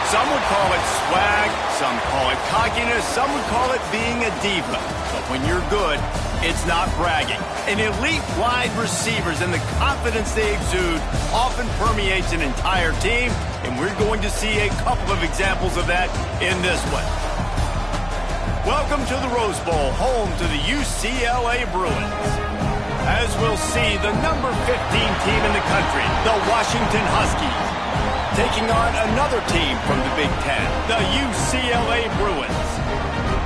Some would call it swag, some call it cockiness, some would call it being a diva. But when you're good, it's not bragging. An elite wide receivers and the confidence they exude often permeates an entire team, and we're going to see a couple of examples of that in this one. Welcome to the Rose Bowl, home to the UCLA Bruins. As we'll see, the number 15 team in the country, the Washington Huskies, taking on another team from the Big Ten, the UCLA Bruins.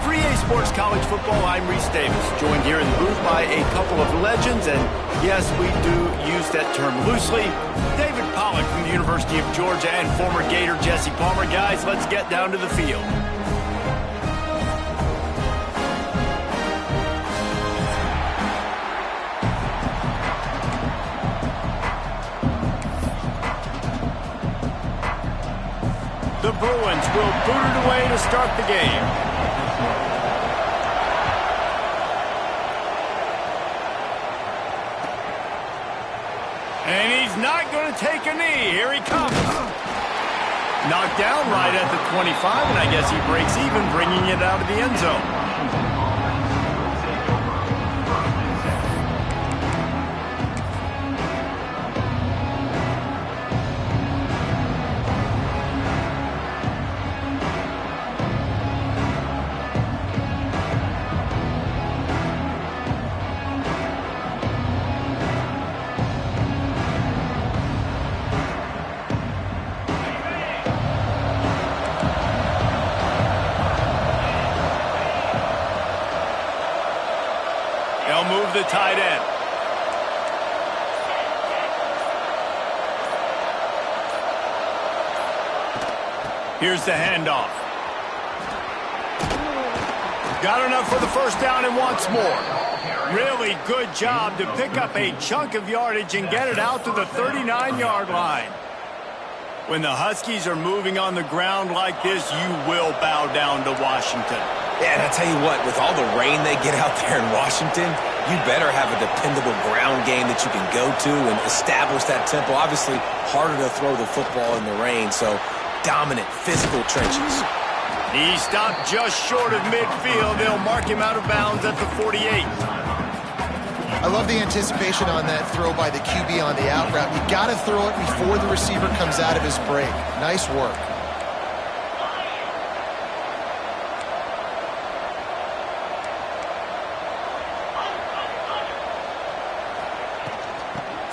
For EA Sports College Football, I'm Reese Davis, joined here in the booth by a couple of legends, and yes, we do use that term loosely. David Pollack from the University of Georgia and former Gator Jesse Palmer. Guys, let's get down to the field. The Bruins will boot it away to start the game. And he's not going to take a knee. Here he comes. Knocked down right at the 25, and I guess he breaks even, bringing it out of the end zone. They'll move the tight end. Here's the handoff. Got enough for the first down and wants more. Really good job to pick up a chunk of yardage and get it out to the 39-yard line. When the Huskies are moving on the ground like this, you will bow down to Washington. Yeah, and I tell you what, with all the rain they get out there in Washington, you better have a dependable ground game that you can go to and establish that tempo. Obviously, harder to throw the football in the rain, so dominant physical trenches. He stopped just short of midfield. They'll mark him out of bounds at the 48. I love the anticipation on that throw by the QB on the out route. You got to throw it before the receiver comes out of his break. Nice work.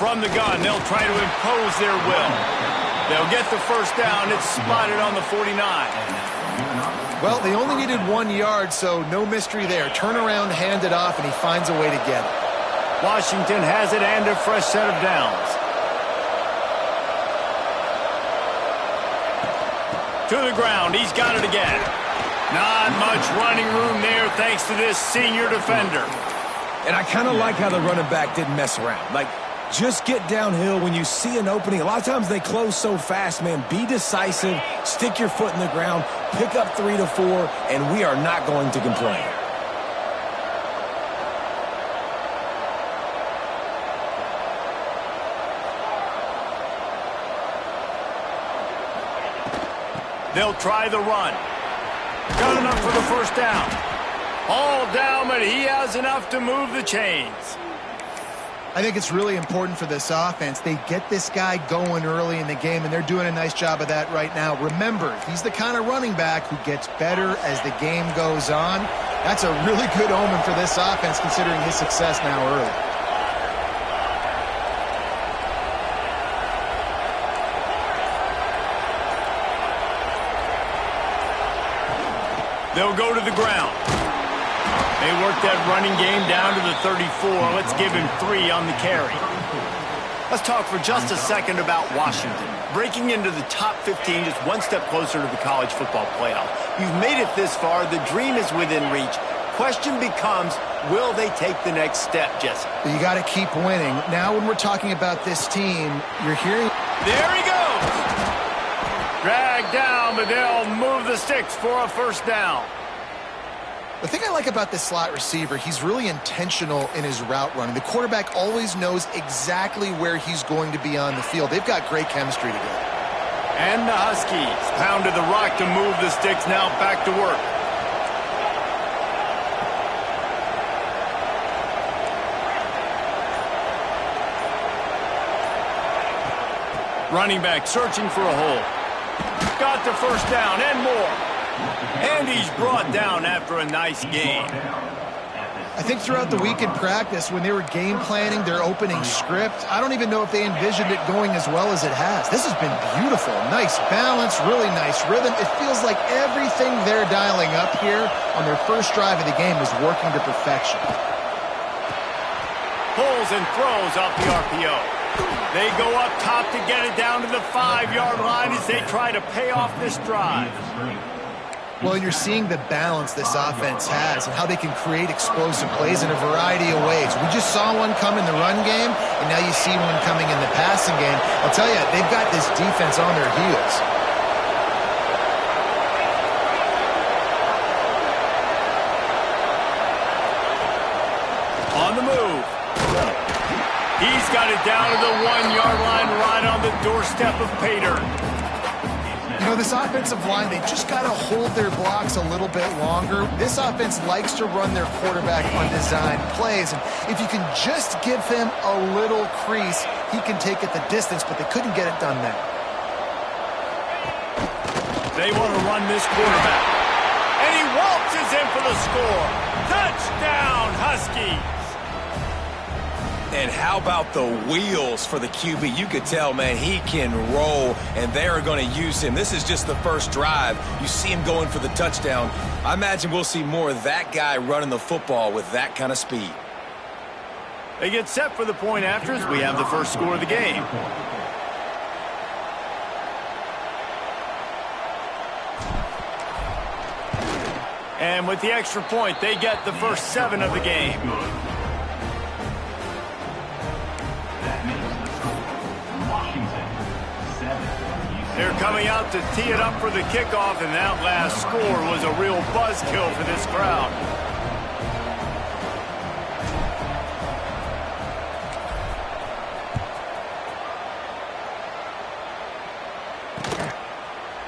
From the gun, they'll try to impose their will. They'll get the first down. It's spotted on the 49. Well, they only needed 1 yard, so no mystery there. Turn around, hand it off, and he finds a way to get it. Washington has it and a fresh set of downs. To the ground. He's got it again. Not much running room there thanks to this senior defender. And I kind of like how the running back didn't mess around. Like, just get downhill when you see an opening. A lot of times they close so fast, man. Be decisive, stick your foot in the ground, pick up 3 to 4, and we are not going to complain. They'll try the run. Got enough for the first down. All down, but he has enough to move the chains. I think it's really important for this offense. They get this guy going early in the game, and they're doing a nice job of that right now. Remember, he's the kind of running back who gets better as the game goes on. That's a really good omen for this offense, considering his success now early. They'll go to the ground. They work that running game down to the 34. Let's give him 3 on the carry. Let's talk for just a second about Washington. Breaking into the top 15, just one step closer to the college football playoff. You've made it this far. The dream is within reach. Question becomes, will they take the next step, Jesse? You got to keep winning. Now when we're talking about this team, you're hearing... There he goes! Dragged down, but they'll move the sticks for a first down. The thing I like about this slot receiver, he's really intentional in his route running. The quarterback always knows exactly where he's going to be on the field. They've got great chemistry together. And the Huskies pounded the rock to move the sticks, now back to work. Running back searching for a hole. Got the first down and more. And he's brought down after a nice gain. I think throughout the week in practice, when they were game planning their opening script, I don't even know if they envisioned it going as well as it has. This has been beautiful. Nice balance, really nice rhythm. It feels like everything they're dialing up here on their first drive of the game is working to perfection. Pulls and throws off the RPO. They go up top to get it down to the 5-yard line as they try to pay off this drive. Well, you're seeing the balance this offense has and how they can create explosive plays in a variety of ways. We just saw one come in the run game, and now you see one coming in the passing game. I'll tell you, they've got this defense on their heels. On the move. He's got it down to the 1-yard line right on the doorstep of Pater. You know, this offensive line, they just got to hold their blocks a little bit longer. This offense likes to run their quarterback on design plays. And if you can just give him a little crease, he can take it the distance, but they couldn't get it done there. They want to run this quarterback. And he waltzes in for the score. Touchdown, Huskies. And how about the wheels for the QB? You could tell, man, he can roll, and they are going to use him. This is just the first drive. You see him going for the touchdown. I imagine we'll see more of that guy running the football with that kind of speed. They get set for the point after as we have the first score of the game. And with the extra point, they get the first 7 of the game. They're coming out to tee it up for the kickoff, and that last score was a real buzzkill for this crowd.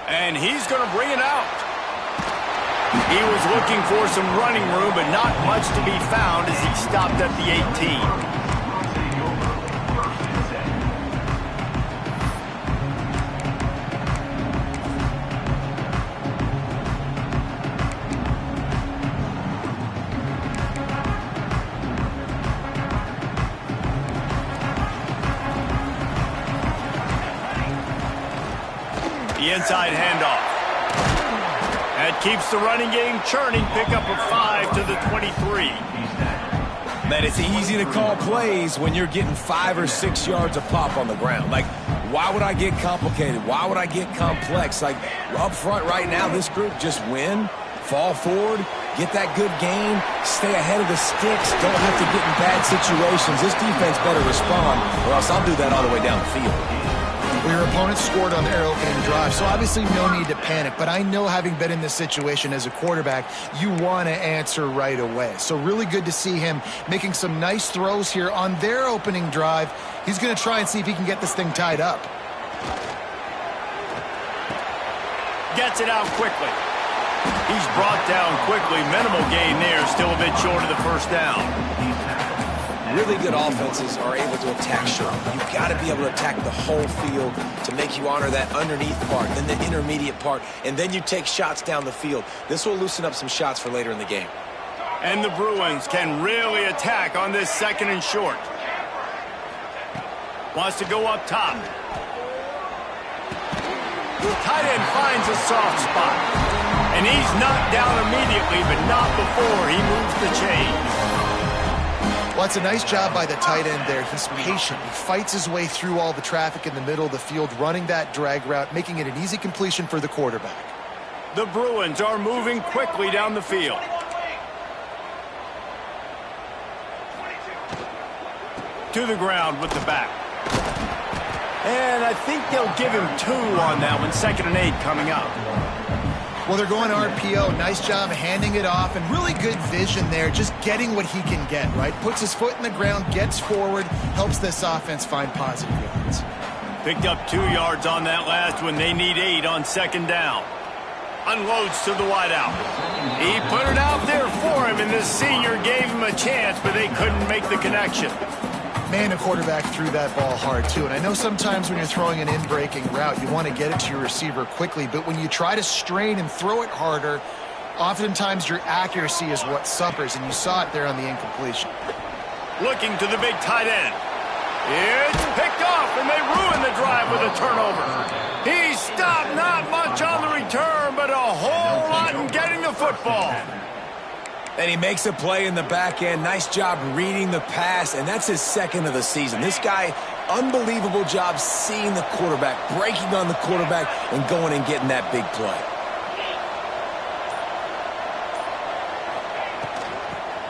And he's going to bring it out. He was looking for some running room, but not much to be found as he stopped at the 18. The inside handoff. That keeps the running game churning. Pickup of 5 to the 23. Man, it's easy to call plays when you're getting 5 or 6 yards of pop on the ground. Like, why would I get complicated? Why would I get complex? Like, up front right now, this group just win, fall forward, get that good gain, stay ahead of the sticks, don't have to get in bad situations. This defense better respond, or else I'll do that all the way down the field. Well, your opponent scored on their opening drive, so obviously no need to panic. But I know, having been in this situation as a quarterback, you want to answer right away. So really good to see him making some nice throws here on their opening drive. He's going to try and see if he can get this thing tied up. Gets it out quickly. He's brought down quickly. Minimal gain there, still a bit short of the first down. Really good offenses are able to attack short. You've got to be able to attack the whole field to make you honor that underneath part, then the intermediate part, and then you take shots down the field. This will loosen up some shots for later in the game. And the Bruins can really attack on this 2nd and short. Wants to go up top. Tight end finds a soft spot. And he's knocked down immediately, but not before he moves the chains. Well, it's a nice job by the tight end there. He's patient. He fights his way through all the traffic in the middle of the field, running that drag route, making it an easy completion for the quarterback. The Bruins are moving quickly down the field. To the ground with the back. And I think they'll give him 2 on that one. 2nd and 8 coming up. Well, they're going RPO. Nice job handing it off, and really good vision there, just getting what he can get, right? Puts his foot in the ground, gets forward, helps this offense find positive yards. Picked up 2 yards on that last one. They need 8 on second down. Unloads to the wideout. He put it out there for him, and this senior gave him a chance, but they couldn't make the connection. Man, the quarterback threw that ball hard, too. And I know sometimes when you're throwing an in-breaking route, you want to get it to your receiver quickly. But when you try to strain and throw it harder, oftentimes your accuracy is what suffers. And you saw it there on the incompletion. Looking to the big tight end. It's picked off, and they ruin the drive with a turnover. He stopped, not much on the return, but a whole lot in getting the football. And he makes a play in the back end. Nice job reading the pass, and that's his second of the season. This guy, unbelievable job seeing the quarterback, breaking on the quarterback, and going and getting that big play.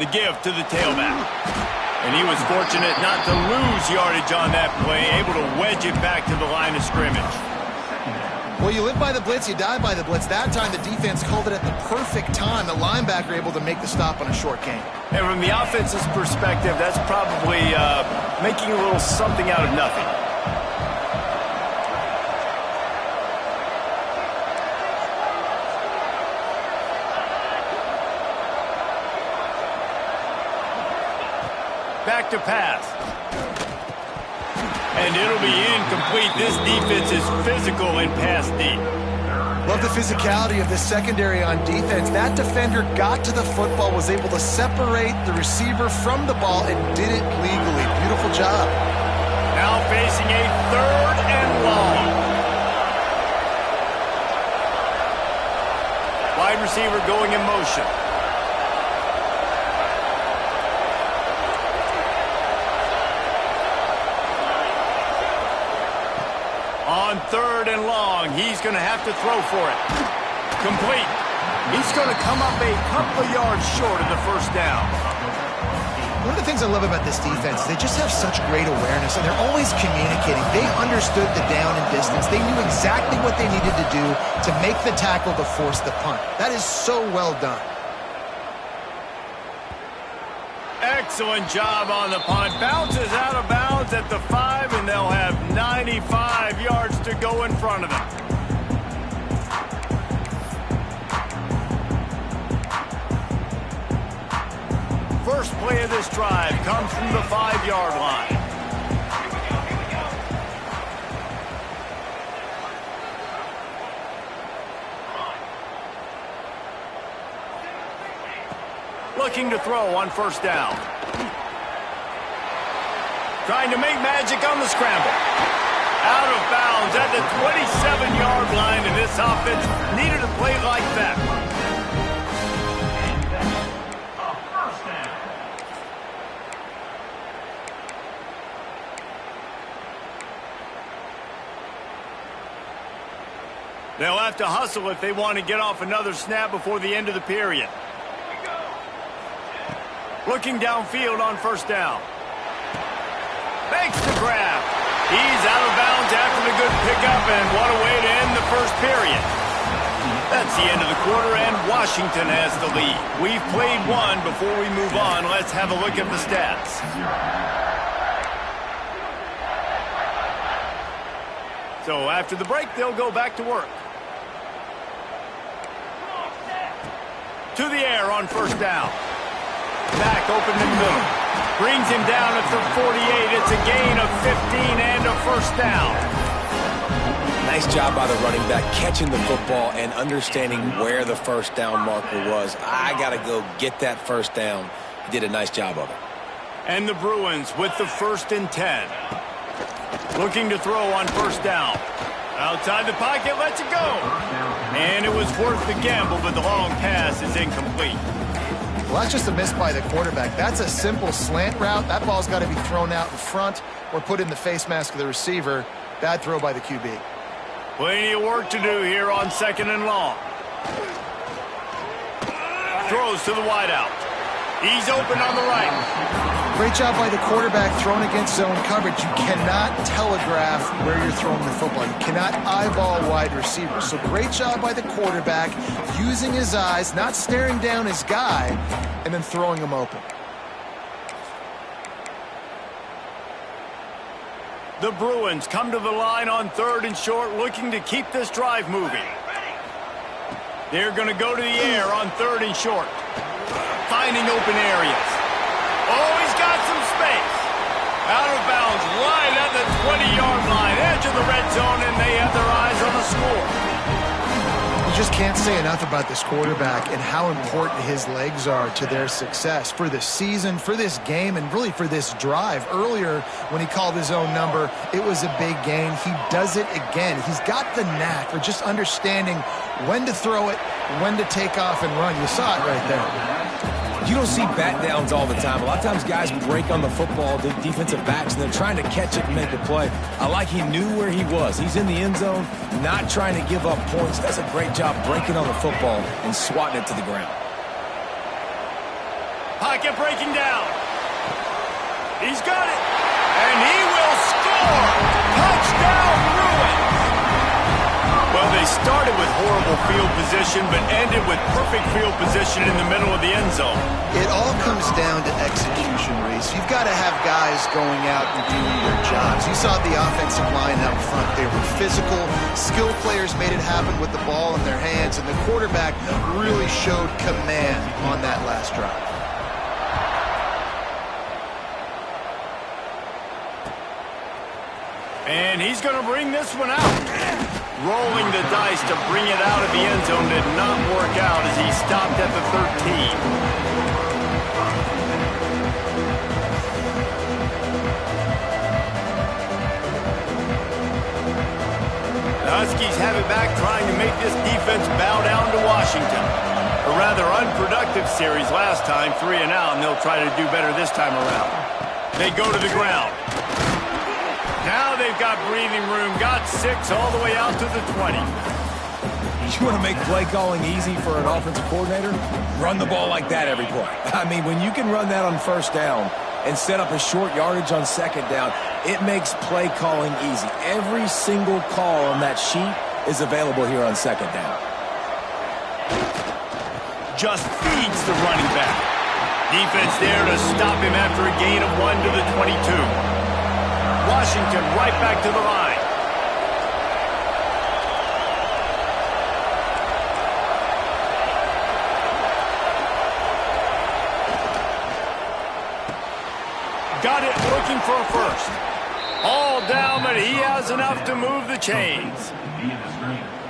The give to the tailback. And he was fortunate not to lose yardage on that play, able to wedge it back to the line of scrimmage. Well, you live by the blitz, you die by the blitz. That time, the defense called it at the perfect time. The linebacker able to make the stop on a short gain. And from the offense's perspective, that's probably making a little something out of nothing. Back to pass. And it'll be incomplete. This defense is physical and pass deep. Love the physicality of this secondary on defense. That defender got to the football, was able to separate the receiver from the ball, and did it legally. Beautiful job. Now facing a 3rd and long. Wide receiver going in motion. On 3rd and long, he's going to have to throw for it. Complete. He's going to come up a couple of yards short of the first down. One of the things I love about this defense is they just have such great awareness, and they're always communicating. They understood the down and distance. They knew exactly what they needed to do to make the tackle to force the punt. That is so well done. Excellent job on the punt. Bounces out of bounds at the 5, and they'll have 95 yards to go in front of them. First play of this drive comes from the 5-yard line. Looking to throw on first down. Trying to make magic on the scramble. Out of bounds at the 27-yard line, and this offense needed a play like that. They'll have to hustle if they want to get off another snap before the end of the period. Looking downfield on first down. Makes the grab. He's out of bounds after the good pickup, and what a way to end the first period. That's the end of the quarter, and Washington has the lead. We've played one. Before we move on, let's have a look at the stats. So after the break, they'll go back to work. To the air on first down. Back open in the middle. Brings him down at the 48. It's a gain of 15 and a first down. Nice job by the running back catching the football and understanding where the first down marker was. I got to go get that first down. He did a nice job of it. And the Bruins with the 1st and 10. Looking to throw on first down. Outside the pocket, lets it go. And it was worth the gamble, but the long pass is incomplete. Well, that's just a miss by the quarterback. That's a simple slant route. That ball's got to be thrown out in front or put in the face mask of the receiver. Bad throw by the QB. Plenty of work to do here on 2nd and long. Throws to the wideout. He's open on the right. Great job by the quarterback thrown against zone coverage. You cannot telegraph where you're throwing the football. You cannot eyeball wide receivers. So great job by the quarterback using his eyes, not staring down his guy, and then throwing him open. The Bruins come to the line on 3rd and short, looking to keep this drive moving. They're going to go to the air on 3rd and short. Finding open areas. Oh, he's got some space. Out of bounds, right at the 20-yard line, edge of the red zone, and they have their eyes on the score. You just can't say enough about this quarterback and how important his legs are to their success for this season, for this game, and really for this drive. Earlier, when he called his own number, it was a big gain. He does it again. He's got the knack for just understanding when to throw it, when to take off and run. You saw it right there. You don't see bat downs all the time. A lot of times guys break on the football, the defensive backs, and they're trying to catch it and make a play. I like he knew where he was. He's in the end zone, not trying to give up points. Does a great job breaking on the football and swatting it to the ground. Pocket breaking down. He's got it. And he will score. Touchdown Bruins. Well, they started with horrible field position, but ended with perfect field position in the middle of the end zone. It all comes down to execution, Reese. You've got to have guys going out and doing their jobs. You saw the offensive line out front. They were physical. Skilled players made it happen with the ball in their hands, and the quarterback really showed command on that last drive. And he's going to bring this one out. Rolling the dice to bring it out of the end zone did not work out as he stopped at the 13. The Huskies have it back, trying to make this defense bow down to Washington. A rather unproductive series last time, 3 and out, and they'll try to do better this time around. They go to the ground. Now they've got breathing room, got 6 all the way out to the 20. You want to make play calling easy for an offensive coordinator? Run the ball like that every play. I mean, when you can run that on 1st down and set up a short yardage on 2nd down, it makes play calling easy. Every single call on that sheet is available here on 2nd down. Just feeds the running back. Defense there to stop him after a gain of 1 to the 22. Washington right back to the line. Got it, looking for a first. All down, but he has enough to move the chains.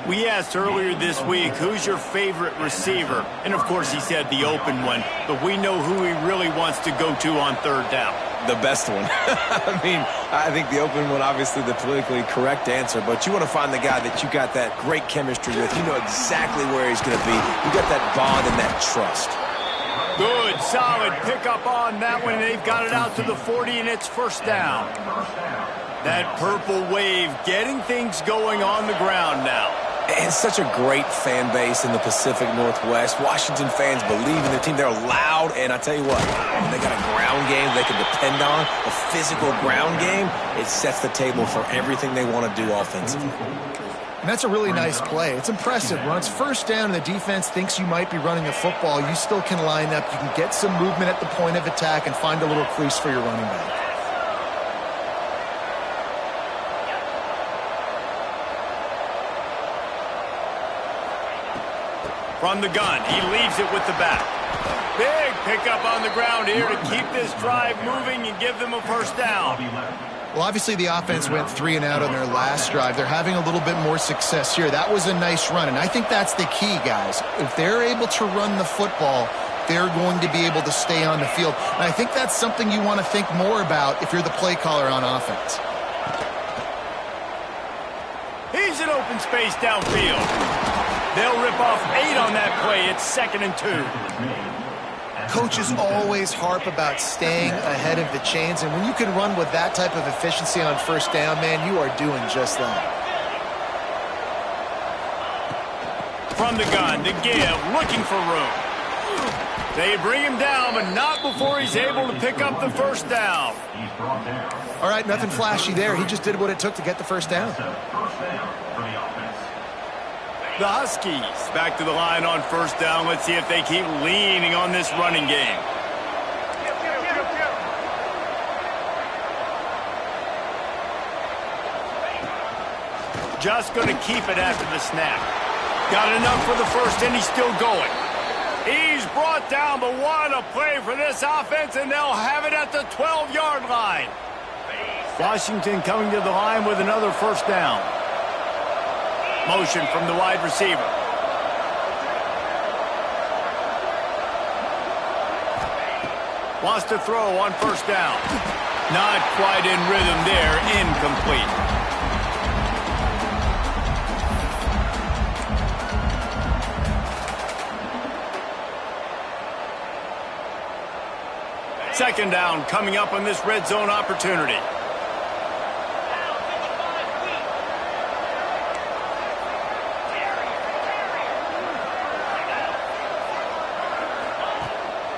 We asked earlier this week, who's your favorite receiver? And, of course, he said the open one. But we know who he really wants to go to on 3rd down. The best one. I mean, I think the open one, obviously the politically correct answer, but you want to find the guy that you got that great chemistry with. You know exactly where he's going to be. You got that bond and that trust. Good, solid pickup on that one. They've got it out to the 40, and it's 1st down. That purple wave getting things going on the ground now. And such a great fan base in the Pacific Northwest. Washington fans believe in their team. They're loud, and I tell you what, they got a ground game they can depend on, a physical ground game. It sets the table for everything they want to do offensively. And that's a really nice play. It's impressive. When it's 1st down and the defense thinks you might be running the football, you still can line up. You can get some movement at the point of attack and find a little crease for your running back. From the gun, he leaves it with the back. Big pickup on the ground here to keep this drive moving and give them a 1st down. Well, obviously the offense went 3 and out on their last drive. They're having a little bit more success here. That was a nice run, and I think that's the key, guys. If they're able to run the football, they're going to be able to stay on the field. And I think that's something you want to think more about if you're the play caller on offense. He's in open space downfield. They'll rip off 8 on that play. It's 2nd and 2. Coaches always harp about staying ahead of the chains, and when you can run with that type of efficiency on 1st down, man, you are doing just that. From the gun, the give, looking for room. They bring him down, but not before he's able to pick up the 1st down. All right, nothing flashy there. He just did what it took to get the 1st down. The Huskies back to the line on 1st down. Let's see if they keep leaning on this running game. just going to keep it after the snap. Got enough for the first, and he's still going. He's brought down, but what a play for this offense, and they'll have it at the 12-yard line. Washington coming to the line with another first down. Motion from the wide receiver. Wants to throw on first down. Not quite in rhythm there. Incomplete. Second down coming up on this red zone opportunity.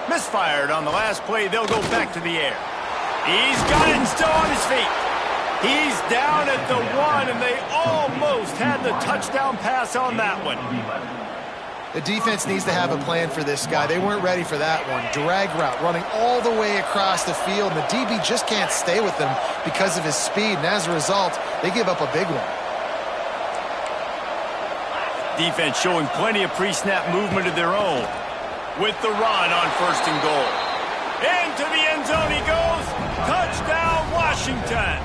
Misfired on the last play. They'll go back to the air. He's got it and still on his feet. He's down at the 1, and they almost had the touchdown pass on that one. The defense needs to have a plan for this guy. They weren't ready for that one. Drag route running all the way across the field, and the DB just can't stay with him because of his speed, and as a result, they give up a big one. Defense showing plenty of pre-snap movement of their own. With the run on first and goal. Into the end zone he goes. Touchdown, Washington.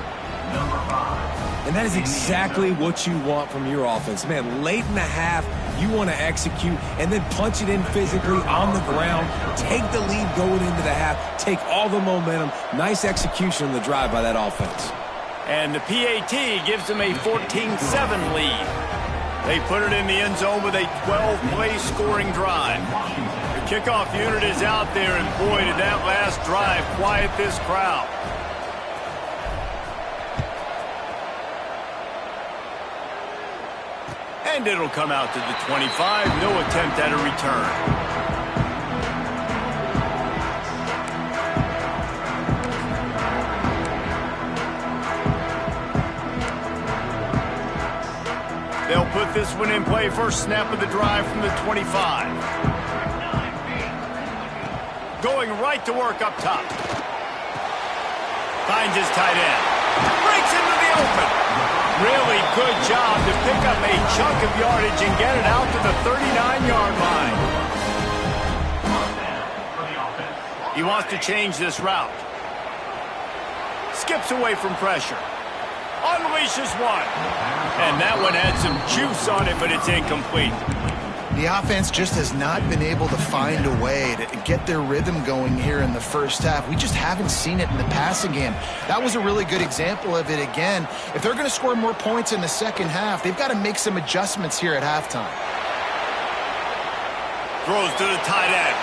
And that is exactly what you want from your offense. Man, late in the half, you want to execute and then punch it in physically on the ground. Take the lead going into the half. Take all the momentum. Nice execution on the drive by that offense. And the PAT gives them a 14-7 lead. They put it in the end zone with a 12-play scoring drive. The kickoff unit is out there, and boy, did that last drive quiet this crowd. And it'll come out to the 25. No attempt at a return. They'll put this one in play. First snap of the drive from the 25. Going right to work up top. Finds his tight end. Breaks into the open. Really good job to pick up a chunk of yardage and get it out to the 39-yard line. He wants to change this route. Skips away from pressure. Unleashes one. And that one had some juice on it, but it's incomplete. The offense just has not been able to find a way to get their rhythm going here in the first half. We just haven't seen it in the passing game. That was a really good example of it again. If they're going to score more points in the second half, they've got to make some adjustments here at halftime. Throws to the tight end.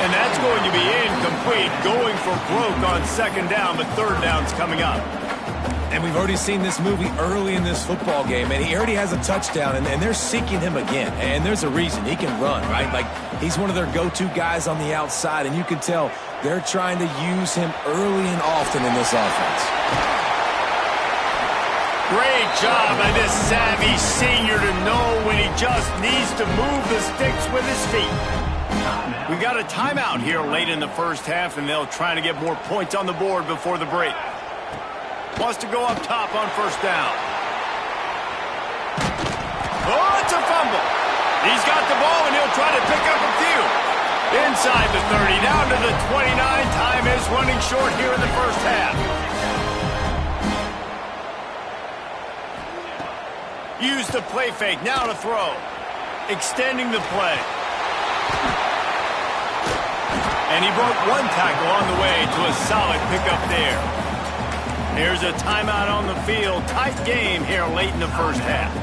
And that's going to be incomplete. Going for broke on second down, but third down's coming up. And we've already seen this movie early in this football game, and he already has a touchdown, and they're seeking him again. And there's a reason. He can run, right? Like, he's one of their go-to guys on the outside, and you can tell they're trying to use him early and often in this offense. Great job by this savvy senior to know when he just needs to move the sticks with his feet. We got a timeout here late in the first half, and they'll try to get more points on the board before the break. Wants to go up top on first down. Oh, it's a fumble. He's got the ball, and he'll try to pick up a few. Inside the 30, down to the 29. Time is running short here in the first half. Use the play fake, now to throw. Extending the play. And he broke one tackle on the way to a solid pickup there. Here's a timeout on the field. Tight game here late in the first half.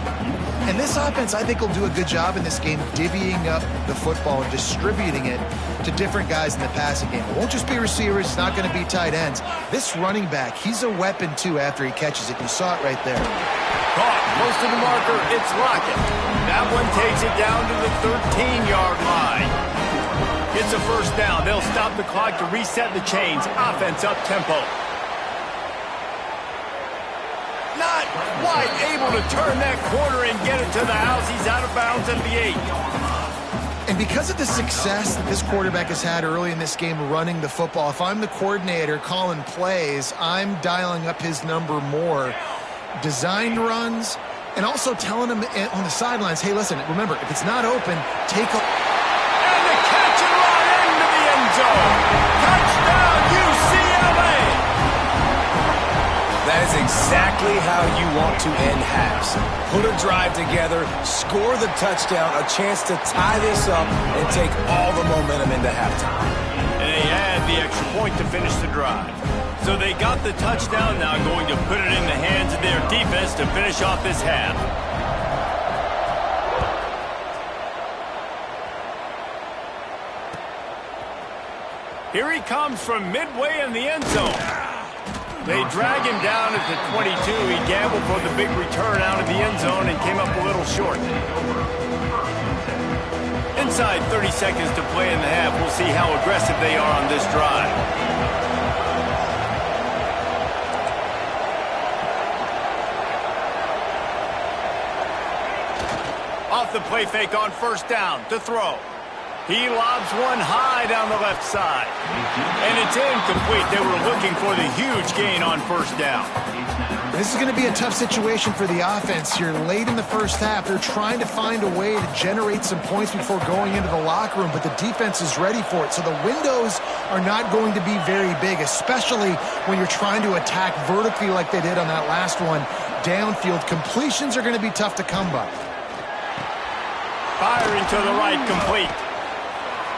And this offense, I think, will do a good job in this game divvying up the football and distributing it to different guys in the passing game. It won't just be receivers. It's not going to be tight ends. This running back, he's a weapon, too, after he catches it. You saw it right there. Caught close to the marker. It's Lockett. That one takes it down to the 13-yard line. It's a first down. They'll stop the clock to reset the chains. Offense up-tempo. Not quite able to turn that corner and get it to the house. He's out of bounds at the 8. And because of the success that this quarterback has had early in this game running the football, if I'm the coordinator calling plays, I'm dialing up his number more. Designed runs and also telling them on the sidelines, hey, listen, remember, if it's not open, take a... And the catch and run into the end zone. Touchdown, UCLA! That is exactly how you want to end halves. Put a drive together, score the touchdown, a chance to tie this up, and take all the momentum into halftime. And they had the extra point to finish the drive. So they got the touchdown, now going to put it in the hands of their defense to finish off this half. Here he comes from midway in the end zone. They drag him down at the 22. He gambled for the big return out of the end zone and came up a little short. Inside 30 seconds to play in the half. We'll see how aggressive they are on this drive. Off the play fake on first down to throw. He lobs one high down the left side. And it's incomplete. They were looking for the huge gain on first down. This is going to be a tough situation for the offense here. Late in the first half, they're trying to find a way to generate some points before going into the locker room, but the defense is ready for it. So the windows are not going to be very big, especially when you're trying to attack vertically like they did on that last one. Downfield completions are going to be tough to come by. Firing to the right, complete.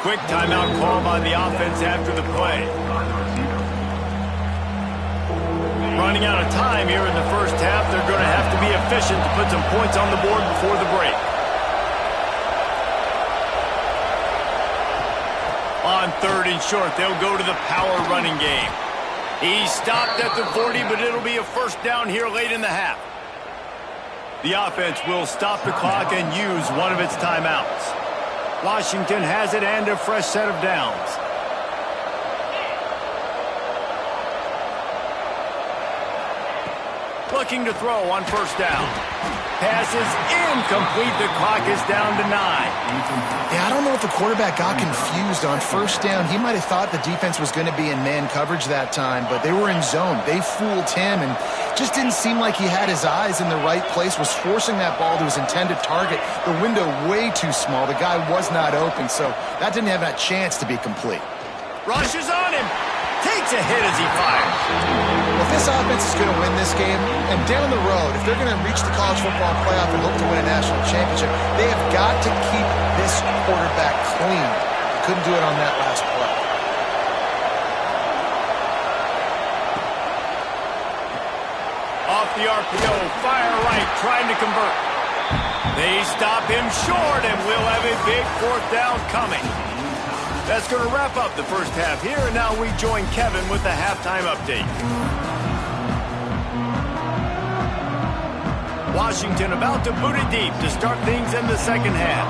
Quick timeout call by the offense after the play. Running out of time here in the first half. They're going to have to be efficient to put some points on the board before the break. On third and short, they'll go to the power running game. He stopped at the 40, but it'll be a first down here late in the half. The offense will stop the clock and use one of its timeouts. Washington has it and a fresh set of downs. Looking to throw on first down. Pass is incomplete. The clock is down to 9. Yeah, I don't know if the quarterback got confused on first down. He might have thought the defense was going to be in man coverage that time, but they were in zone. They fooled him and just didn't seem like he had his eyes in the right place, was forcing that ball to his intended target. The window way too small. The guy was not open, so that didn't have that chance to be complete. Rushes on him. Takes a hit as he fires. Well, if this offense is going to win this game, and down the road, if they're going to reach the college football playoff and look to win a national championship, they have got to keep this quarterback clean. They couldn't do it on that last play. Off the RPO, fire right, trying to convert. They stop him short, and we'll have a big fourth down coming. That's going to wrap up the first half here, and now we join Kevin with the halftime update. Washington about to boot it deep to start things in the second half.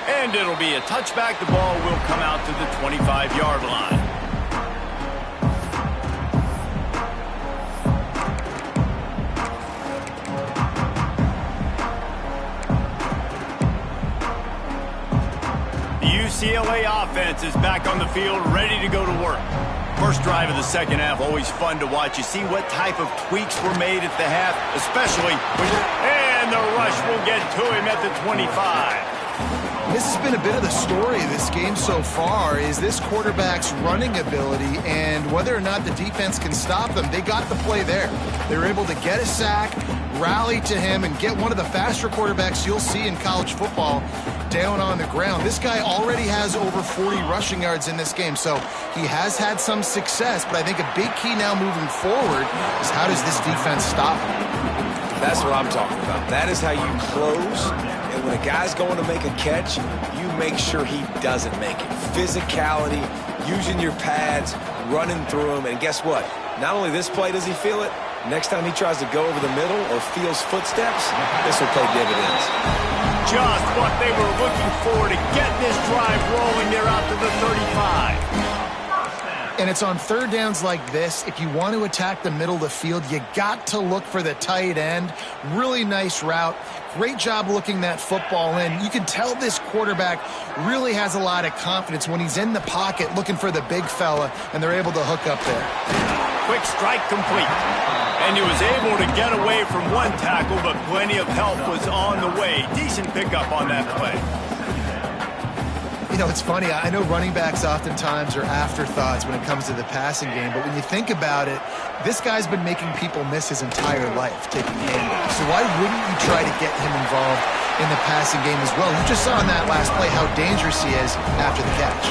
And it'll be a touchback. The ball will come out to the 25-yard line. UCLA offense is back on the field, ready to go to work. First drive of the second half, always fun to watch. You see what type of tweaks were made at the half, especially when and the rush will get to him at the 25. This has been a bit of the story of this game so far, is this quarterback's running ability and whether or not the defense can stop them. They got the play there. They were able to get a sack, rally to him, and get one of the faster quarterbacks you'll see in college football down on the ground. This guy already has over 40 rushing yards in this game, so he has had some success, but I think a big key now moving forward is how does this defense stop him? That's what I'm talking about. That is how you close. And when a guy's going to make a catch, you make sure he doesn't make it. Physicality, using your pads, running through them. And guess what? Not only this play does he feel it, next time he tries to go over the middle or feels footsteps, this will pay dividends. Just what they were looking for to get this drive rolling. They're out to the 35. And it's on third downs like this. If you want to attack the middle of the field, you got to look for the tight end. Really nice route. Great job looking that football in. You can tell this quarterback really has a lot of confidence when he's in the pocket looking for the big fella, and they're able to hook up there. Quick strike complete. And he was able to get away from one tackle, but plenty of help was on the way. Decent pickup on that play. You know, it's funny. I know running backs oftentimes are afterthoughts when it comes to the passing game, but when you think about it, this guy's been making people miss his entire life taking handoffs. So why wouldn't you try to get him involved in the passing game as well? You just saw in that last play how dangerous he is after the catch.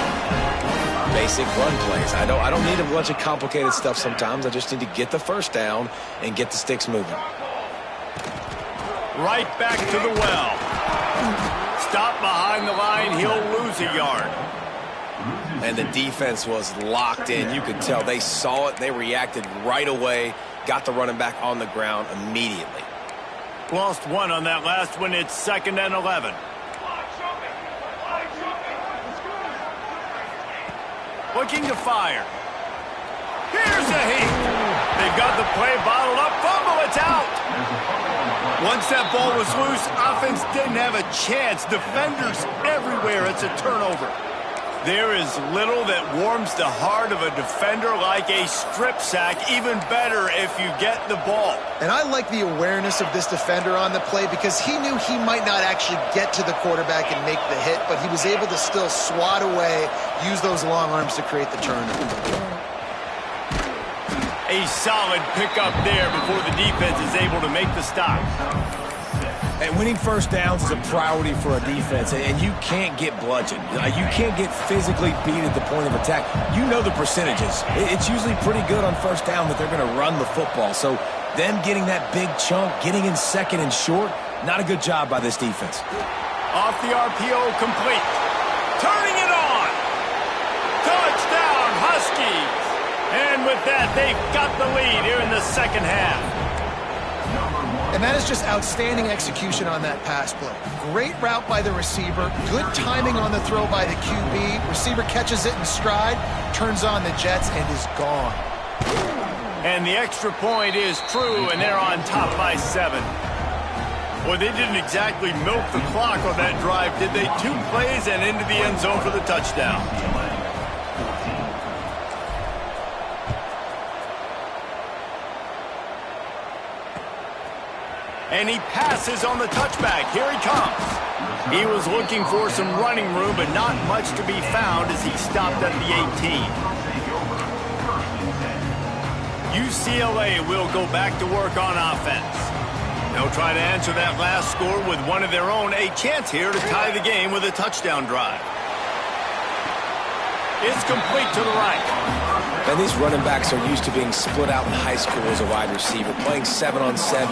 Basic run plays. I don't need a bunch of complicated stuff sometimes. I just need to get the first down and get the sticks moving. Right back to the well. Stop behind the line, he'll lose a yard. And the defense was locked in. You could tell they saw it. They reacted right away. Got the running back on the ground immediately. Lost one on that last one. It's 2nd and 11. Looking to fire. Here's a heat. They've got the play bottled up. Fumble, it's out. Once that ball was loose, offense didn't have a chance. Defenders everywhere. It's a turnover. There is little that warms the heart of a defender like a strip sack. Even better if you get the ball. And I like the awareness of this defender on the play because he knew he might not actually get to the quarterback and make the hit, but he was able to still swat away, use those long arms to create the turnover. A solid pickup there before the defense is able to make the stop. And winning first downs is a priority for a defense, and you can't get bludgeoned. You can't get physically beat at the point of attack. You know the percentages. It's usually pretty good on first down that they're going to run the football. So them getting that big chunk, getting in second and short, not a good job by this defense. Off the RPO, complete. Turning it on. Touchdown, Huskies. And with that, they've got the lead here in the second half. And that is just outstanding execution on that pass play. Great route by the receiver. Good timing on the throw by the QB. Receiver catches it in stride, turns on the jets, and is gone. And the extra point is true, and they're on top by 7. Well, they didn't exactly milk the clock on that drive, did they? 2 plays and into the end zone for the touchdown. And he passes on the touchback. Here he comes. He was looking for some running room, but not much to be found as he stopped at the 18. UCLA will go back to work on offense. They'll try to answer that last score with one of their own. A chance here to tie the game with a touchdown drive. It's complete to the right. And these running backs are used to being split out in high school as a wide receiver, playing 7-on-7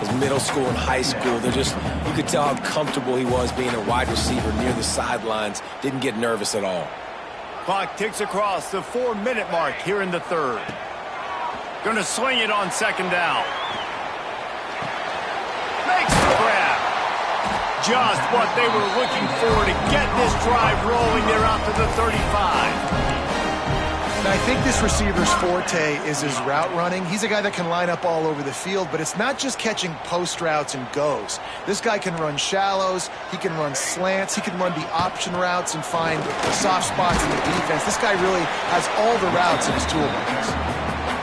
as middle school and high school. You could tell how comfortable he was being a wide receiver near the sidelines. Didn't get nervous at all. Clock ticks across the 4-minute mark here in the third. Going to swing it on 2nd down. Makes the grab. Just what they were looking for to get this drive rolling. They're out to the 35. Now, I think this receiver's forte is his route running. He's a guy that can line up all over the field, but it's not just catching post routes and goes. This guy can run shallows, he can run slants, he can run the option routes and find soft spots in the defense. This guy really has all the routes in his toolbox.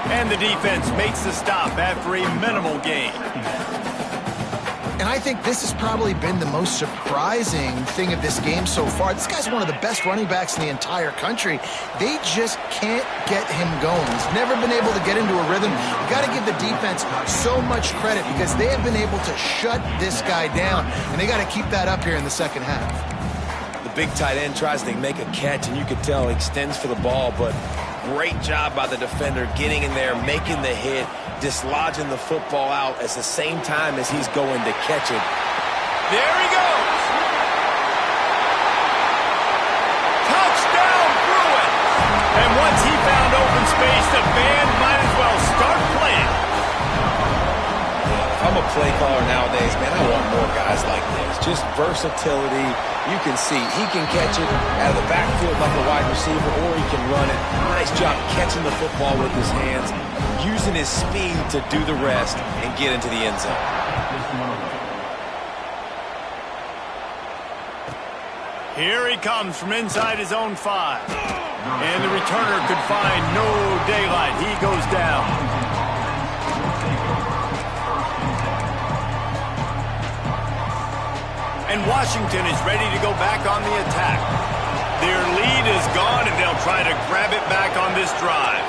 And the defense makes the stop after a minimal gain. And I think this has probably been the most surprising thing of this game so far. This guy's one of the best running backs in the entire country. They just can't get him going. He's never been able to get into a rhythm. You got to give the defense so much credit because they have been able to shut this guy down, and they got to keep that up here in the second half. The big tight end tries to make a catch, and you can tell he extends for the ball, but great job by the defender getting in there, making the hit, dislodging the football out at the same time as he's going to catch it. There he goes. Touchdown, Bruins. And once he found open space, the band might as well start playing. If I'm I'm a play caller nowadays, man, I want more guys like this. Just versatility. You can see he can catch it out of the backfield like a wide receiver, or he can run it. Nice job catching the football with his hands, using his speed to do the rest and get into the end zone. Here he comes from inside his own 5. And the returner could find no daylight. He goes down. And Washington is ready to go back on the attack. Their lead is gone, and they'll try to grab it back on this drive.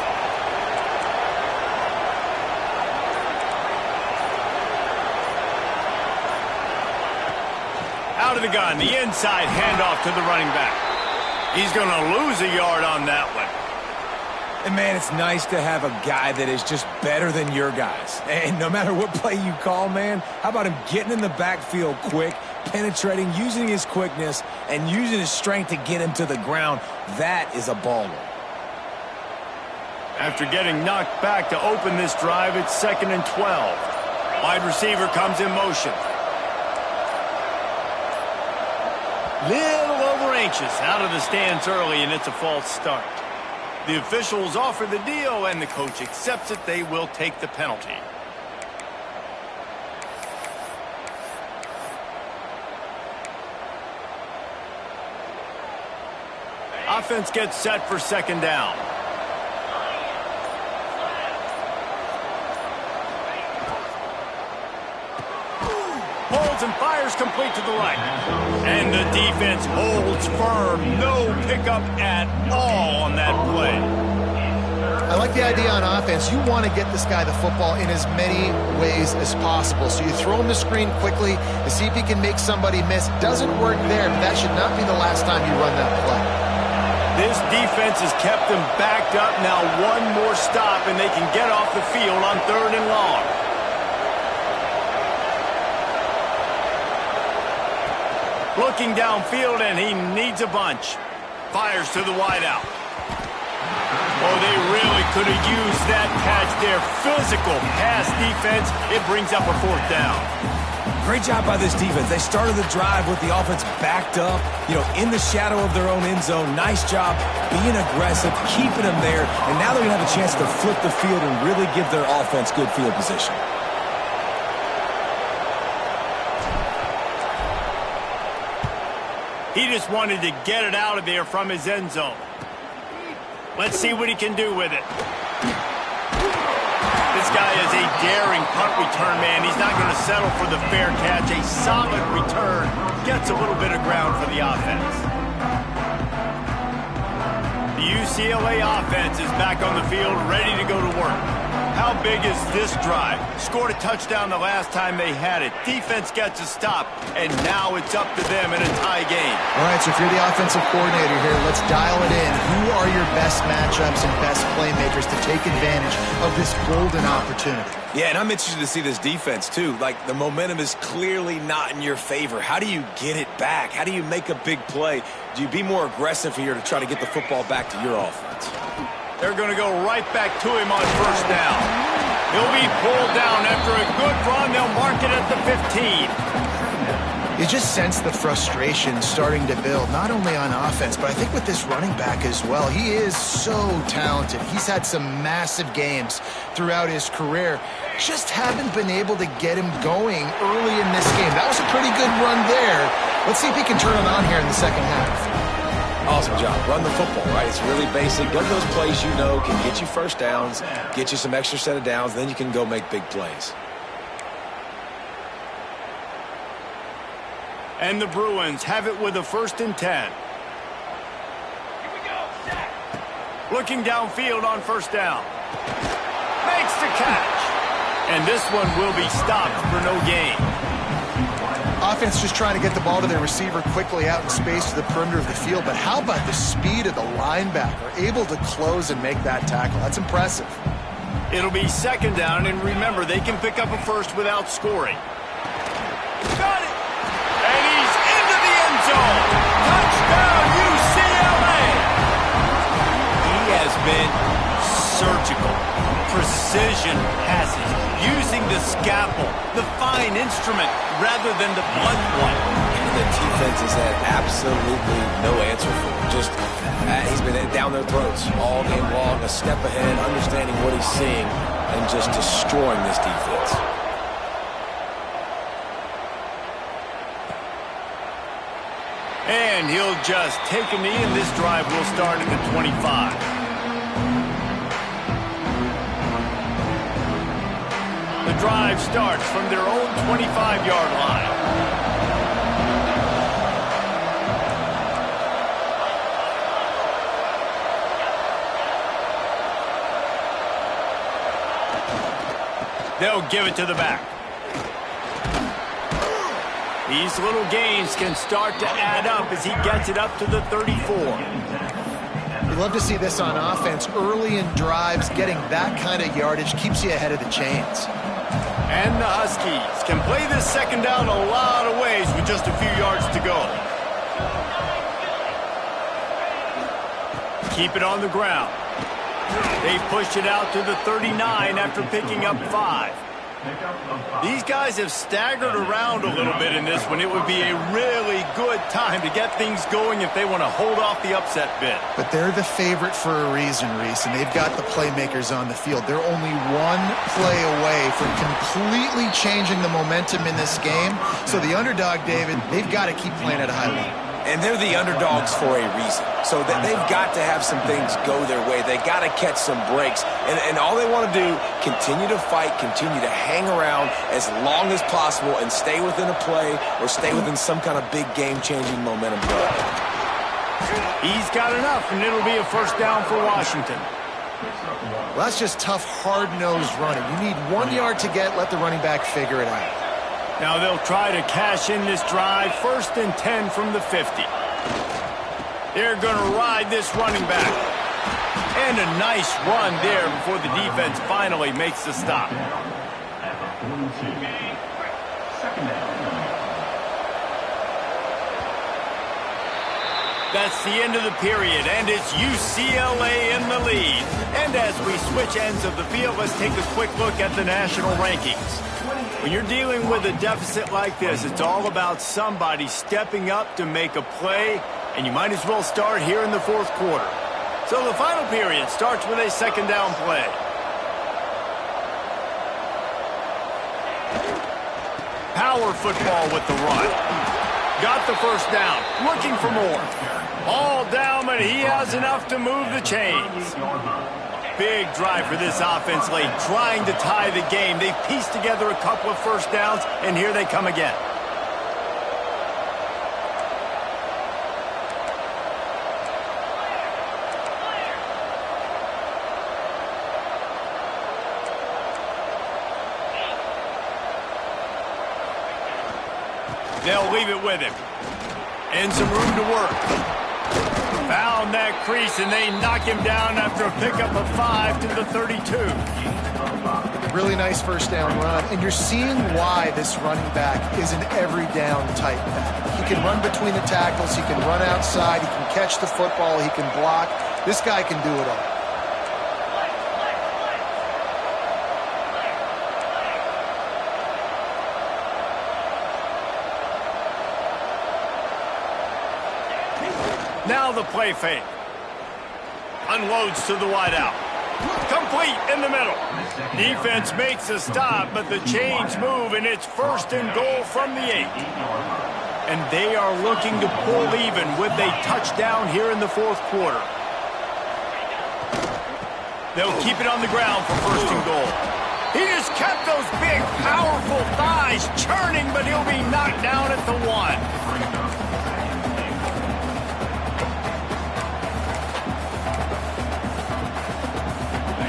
Out of the gun, the inside handoff to the running back. He's going to lose a yard on that one. And, man, it's nice to have a guy that is just better than your guys. And no matter what play you call, man, how about him getting in the backfield quick, penetrating, using his quickness, and using his strength to get him to the ground? That is a baller. After getting knocked back to open this drive, it's 2nd and 12. Wide receiver comes in motion. Little over anxious, out of the stance early, and it's a false start. The officials offer the deal, and the coach accepts it. They will take the penalty. Offense gets set for 2nd down. Holds and fires complete to the right. And the defense holds firm. No pickup at all on that play. I like the idea on offense. You want to get this guy the football in as many ways as possible. So you throw him the screen quickly to see if he can make somebody miss. Doesn't work there, but that should not be the last time you run that play. This defense has kept them backed up. Now one more stop, and they can get off the field on 3rd and long. Looking downfield, and he needs a bunch. Fires to the wideout. Oh, they really could have used that catch there. Physical pass defense. It brings up a 4th down. Great job by this defense. They started the drive with the offense backed up, in the shadow of their own end zone. Nice job being aggressive, keeping them there, and now they're going to have a chance to flip the field and really give their offense good field position. He just wanted to get it out of there from his end zone. Let's see what he can do with it. This guy is a daring punt return man. He's not going to settle for the fair catch. A solid return. Gets a little bit of ground for the offense. The UCLA offense is back on the field, ready to go to work. How big is this drive? Scored a touchdown the last time they had it. Defense gets a stop, and now it's up to them in a tie game. All right, so if you're the offensive coordinator here, let's dial it in. Who are your best matchups and best playmakers to take advantage of this golden opportunity? Yeah, and I'm interested to see this defense, too. Like, the momentum is clearly not in your favor. How do you get it back? How do you make a big play? Do you be more aggressive here to try to get the football back to your offense? They're going to go right back to him on 1st down. He'll be pulled down after a good run. They'll mark it at the 15. You just sense the frustration starting to build, not only on offense, but I think with this running back as well. He is so talented. He's had some massive games throughout his career. Just haven't been able to get him going early in this game. That was a pretty good run there. Let's see if he can turn it on here in the 2nd half. Awesome job. Run the football, right? It's really basic. Go to those plays can get you 1st downs, get you some extra set of downs, then you can go make big plays. And the Bruins have it with a 1st and 10. Looking downfield on 1st down. Makes the catch. And this one will be stopped for no gain. Offense just trying to get the ball to their receiver quickly out in space to the perimeter of the field. But how about the speed of the linebacker? Able to close and make that tackle. That's impressive. It'll be 2nd down, and remember, they can pick up a 1st without scoring. Got it! And he's into the end zone! Touchdown, UCLA! He has been surgical. Precision passes, using the scalpel, the fine instrument rather than the blunt one. And the defense has had absolutely no answer for him. Just, he's been down their throats all game long, a step ahead, understanding what he's seeing, and just destroying this defense. And he'll just take a knee, and this drive will start at the 25. The drive starts from their own 25-yard line. They'll give it to the back. These little gains can start to add up as he gets it up to the 34. We love to see this on offense. Early in drives, getting that kind of yardage keeps you ahead of the chains. And the Huskies can play this second down a lot of ways with just a few yards to go. Keep it on the ground. They pushed it out to the 39 after picking up 5. These guys have staggered around a little bit in this one. It would be a really good time to get things going if they want to hold off the upset bid. But they're the favorite for a reason, Reese, and they've got the playmakers on the field. They're only one play away from completely changing the momentum in this game. So the underdog, David, they've got to keep playing at a high level. And they're the underdogs for a reason. So that they've got to have some things go their way. They got to catch some breaks. And all they want to do, continue to fight, continue to hang around as long as possible and stay within a play or stay within some kind of big game-changing momentum play. He's got enough, and it'll be a first down for Washington. Well, that's just tough, hard-nosed running. You need 1 yard to get, let the running back figure it out. Now they'll try to cash in this drive, 1st and 10 from the 50. They're going to ride this running back. And a nice run there before the defense finally makes the stop. That's the end of the period, and it's UCLA in the lead. And as we switch ends of the field, let's take a quick look at the national rankings. When you're dealing with a deficit like this, it's all about somebody stepping up to make a play, and you might as well start here in the 4th quarter. So the final period starts with a second down play. Power football with the run. Got the first down, looking for more. All down, but he has enough to move the chains. Big drive for this offense late, trying to tie the game. They've pieced together a couple of first downs, and here they come again. They'll leave it with him. And some room to work. Found that crease, and they knock him down after a pickup of 5 to the 32. Really nice first down run, and you're seeing why this running back is an every down type back. He can run between the tackles, he can run outside, he can catch the football, he can block. This guy can do it all. Now the play fake. Unloads to the wideout. Complete in the middle. Defense makes a stop, but the chains move, and it's 1st and goal from the 8. And they are looking to pull even with a touchdown here in the 4th quarter. They'll keep it on the ground for 1st and goal. He just kept those big, powerful thighs churning, but he'll be knocked down at the 1.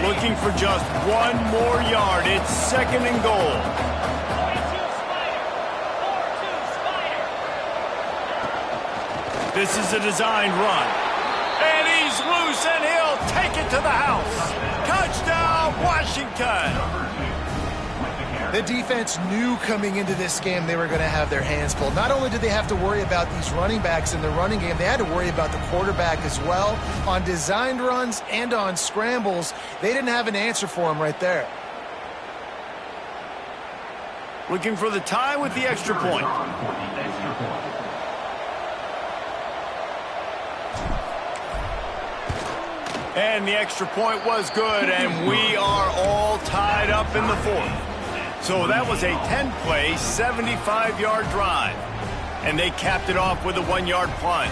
Looking for just 1 more yard. It's 2nd and goal. This is a designed run. And he's loose, and he'll take it to the house. Touchdown, Washington. The defense knew coming into this game they were going to have their hands full. Not only did they have to worry about these running backs in the running game, they had to worry about the quarterback as well. On designed runs and on scrambles, they didn't have an answer for him right there. Looking for the tie with the extra point. And the extra point was good, and we are all tied up in the fourth. So that was a 10-play, 75-yard drive. And they capped it off with a 1-yard plunge.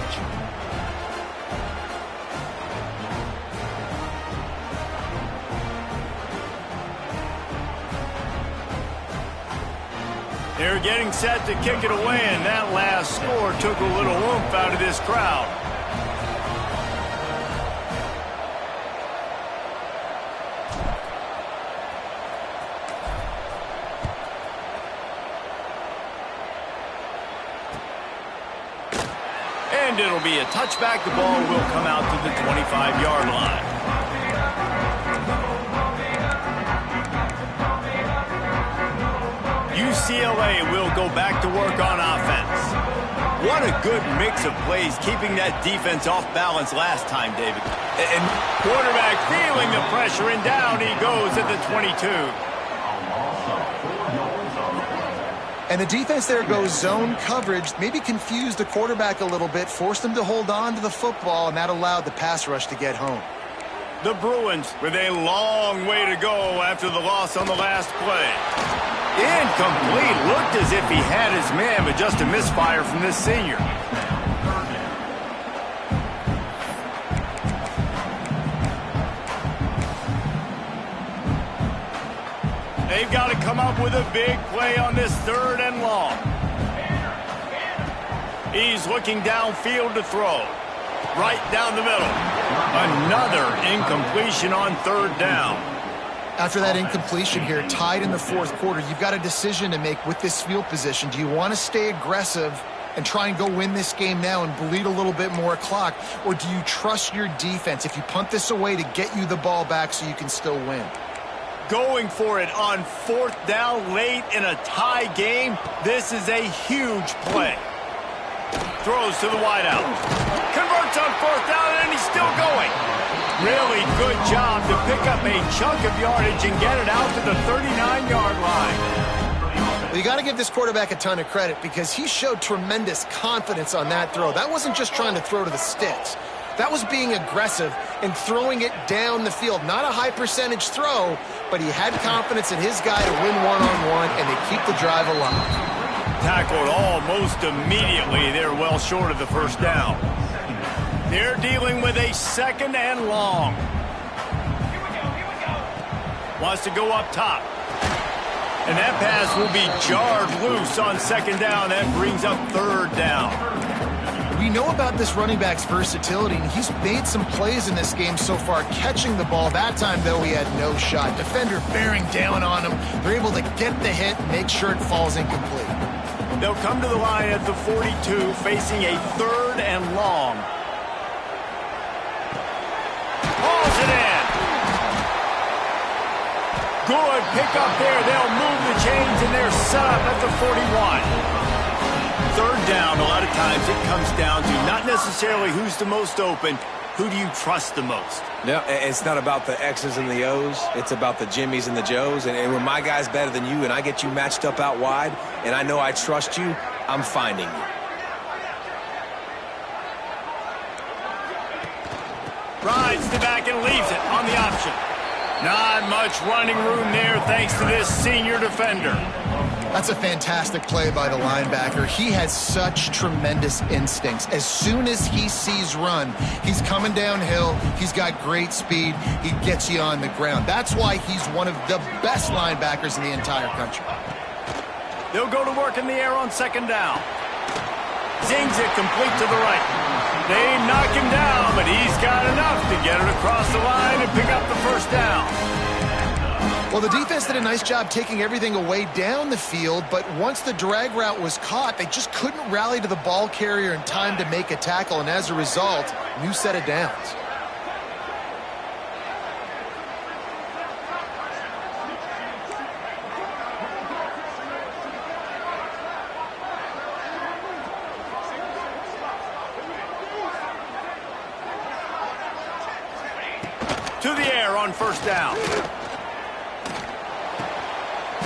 They're getting set to kick it away, and that last score took a little oomph out of this crowd. And it'll be a touchback. The ball will come out to the 25-yard line. UCLA will go back to work on offense. What a good mix of plays, keeping that defense off balance last time, David. And quarterback feeling the pressure, and down he goes at the 22. And the defense there goes zone coverage, maybe confused the quarterback a little bit, forced him to hold on to the football, and that allowed the pass rush to get home. The Bruins with a long way to go after the loss on the last play. Incomplete. Looked as if he had his man, but just a misfire from this senior. They've got to come up with a big play on this 3rd and long. He's looking downfield to throw. Right down the middle. Another incompletion on 3rd down. After that incompletion here, tied in the 4th quarter, you've got a decision to make with this field position. Do you want to stay aggressive and try and go win this game now and bleed a little bit more clock? Or do you trust your defense if you punt this away to get you the ball back so you can still win? Going for it on 4th down late in a tie game. This is a huge play. Throws to the wideout. Converts on 4th down, and he's still going. Really good job to pick up a chunk of yardage and get it out to the 39-yard line. Well, you got to give this quarterback a ton of credit because he showed tremendous confidence on that throw. That wasn't just trying to throw to the sticks. That was being aggressive and throwing it down the field. Not a high percentage throw, but he had confidence in his guy to win one-on-one, and they keep the drive alive. Tackled almost immediately. They're well short of the 1st down. They're dealing with a 2nd and long. Wants to go up top. And that pass will be jarred loose on 2nd down. That brings up 3rd down. We know about this running back's versatility, and he's made some plays in this game so far, catching the ball. That time, though, he had no shot. Defender bearing down on him. They're able to get the hit and make sure it falls incomplete. They'll come to the line at the 42, facing a 3rd and long. Hauls it in. Good pickup there. They'll move the chains, and they're set up at the 41. 3rd down, a lot of times it comes down to not necessarily who's the most open, who do you trust the most? Yeah, it's not about the X's and the O's. It's about the Jimmies and the Joes. And when my guy's better than you and I get you matched up out wide and I know I trust you, I'm finding you. Rides the back and leaves it on the option. Not much running room there thanks to this senior defender. That's a fantastic play by the linebacker. He has such tremendous instincts. As soon as he sees run, he's coming downhill. He's got great speed. He gets you on the ground. That's why he's one of the best linebackers in the entire country. They'll go to work in the air on 2nd down. Zings it complete to the right. They knock him down, but he's got enough to get it across the line and pick up the 1st down. Well, the defense did a nice job taking everything away down the field, but once the drag route was caught, they just couldn't rally to the ball carrier in time to make a tackle, and as a result, new set of downs. To the air on 1st down.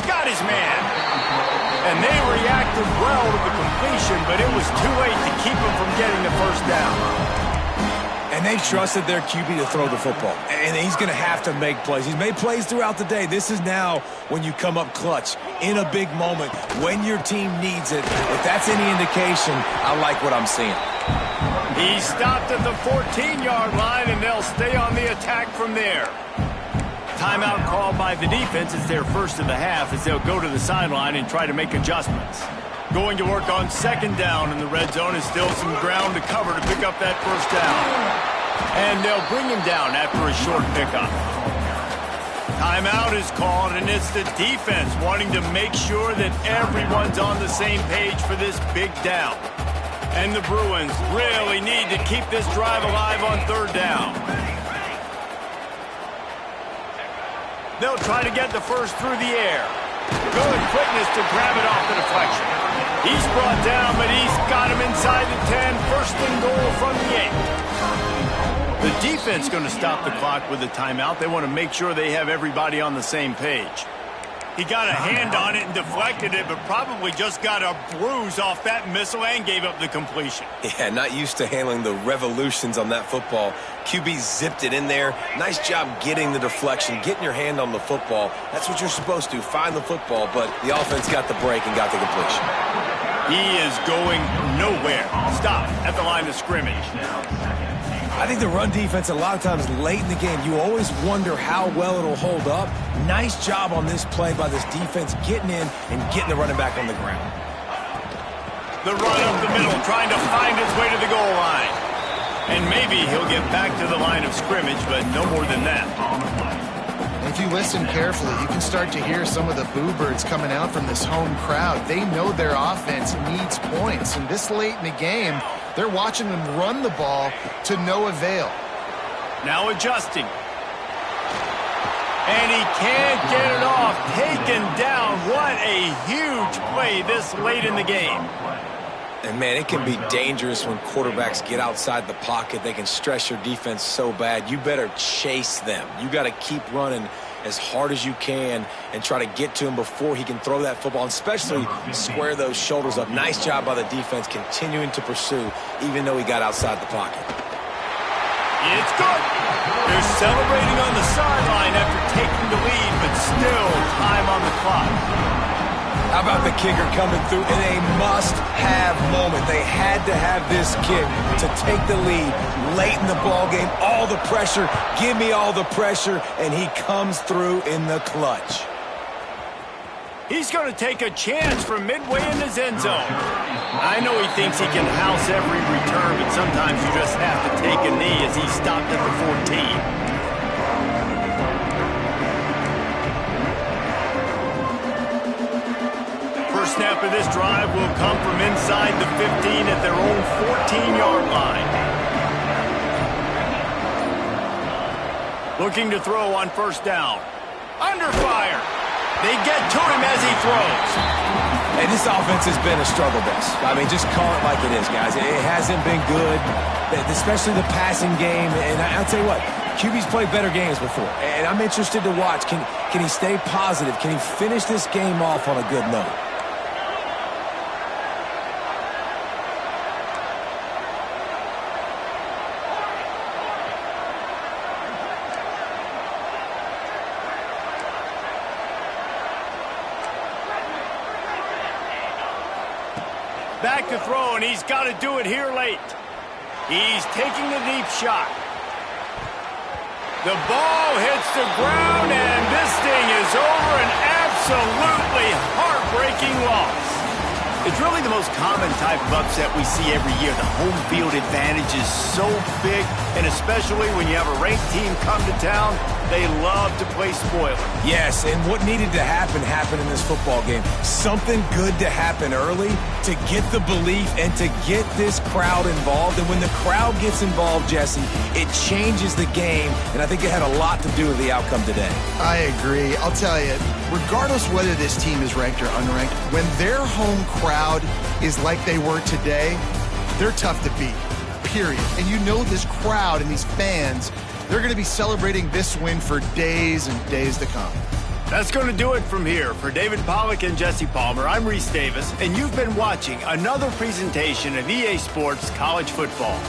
Got his man. And they reacted well to the completion, but it was too late to keep them from getting the first down. And they trusted their QB to throw the football. And he's going to have to make plays. He's made plays throughout the day. This is now when you come up clutch in a big moment when your team needs it. If that's any indication, I like what I'm seeing. He stopped at the 14-yard line, and they'll stay on the attack from there. Timeout called by the defense. It's their first of the half as they'll go to the sideline and try to make adjustments. Going to work on second down in the red zone is still some ground to cover to pick up that first down. And they'll bring him down after a short pickup. Timeout is called, and it's the defense wanting to make sure that everyone's on the same page for this big down. And the Bruins really need to keep this drive alive on third down. They'll try to get the first through the air. Good quickness to grab it off the deflection. He's brought down, but he's got him inside the 10. First and goal from the 8. The defense going to stop the clock with a timeout. They want to make sure they have everybody on the same page. He got a hand on it and deflected it, but probably just got a bruise off that missile and gave up the completion. Yeah, not used to handling the revolutions on that football. QB zipped it in there. Nice job getting the deflection, getting your hand on the football. That's what you're supposed to, find the football, but the offense got the break and got the completion. He is going nowhere. Stop at the line of scrimmage. I think the run defense, a lot of times late in the game, you always wonder how well it'll hold up. Nice job on this play by this defense, getting in and getting the running back on the ground. The run up the middle, trying to find his way to the goal line. And maybe he'll get back to the line of scrimmage, but no more than that. If you listen carefully, you can start to hear some of the boo birds coming out from this home crowd. They know their offense needs points, and this late in the game, they're watching them run the ball to no avail. Now adjusting. And he can't get it off. Taken down. What a huge play this late in the game. And, man, it can be dangerous when quarterbacks get outside the pocket. They can stress your defense so bad. You better chase them. You got to keep running as hard as you can and try to get to him before he can throw that football, and especially square those shoulders up. Nice job by the defense continuing to pursue, even though he got outside the pocket. It's good. They're celebrating on the sideline after taking the lead, but still time on the clock. How about the kicker coming through in a must-have moment? They had to have this kick to take the lead late in the ball game. All the pressure, give me all the pressure, and he comes through in the clutch. He's going to take a chance from midway in his end zone. I know he thinks he can house every return, but sometimes you just have to take a knee as he stopped at the 14. First snap of this drive will come from inside the 15 at their own 14-yard line. Looking to throw on first down. Under fire. They get to him as he throws. And this offense has been a struggle bus. I mean, just call it like it is, guys. It hasn't been good, especially the passing game. And I'll tell you what, QB's played better games before. And I'm interested to watch. Can he stay positive? Can he finish this game off on a good note? Back to throw, and he's got to do it here late. He's taking the deep shot. The ball hits the ground, and this thing is over. An absolutely heartbreaking loss. It's really the most common type of upset we see every year. The home field advantage is so big, and especially when you have a ranked team come to town, they love to play spoiler. Yes, and what needed to happen happened in this football game. Something good to happen early to get the belief and to get this crowd involved. And when the crowd gets involved, Jesse, it changes the game, and I think it had a lot to do with the outcome today. I agree. I'll tell you, regardless whether this team is ranked or unranked, when their home crowd is like they were today, they're tough to beat, period. And you know this crowd and these fans, they're going to be celebrating this win for days and days to come. That's going to do it from here. For David Pollack and Jesse Palmer, I'm Reese Davis, and you've been watching another presentation of EA Sports College Football.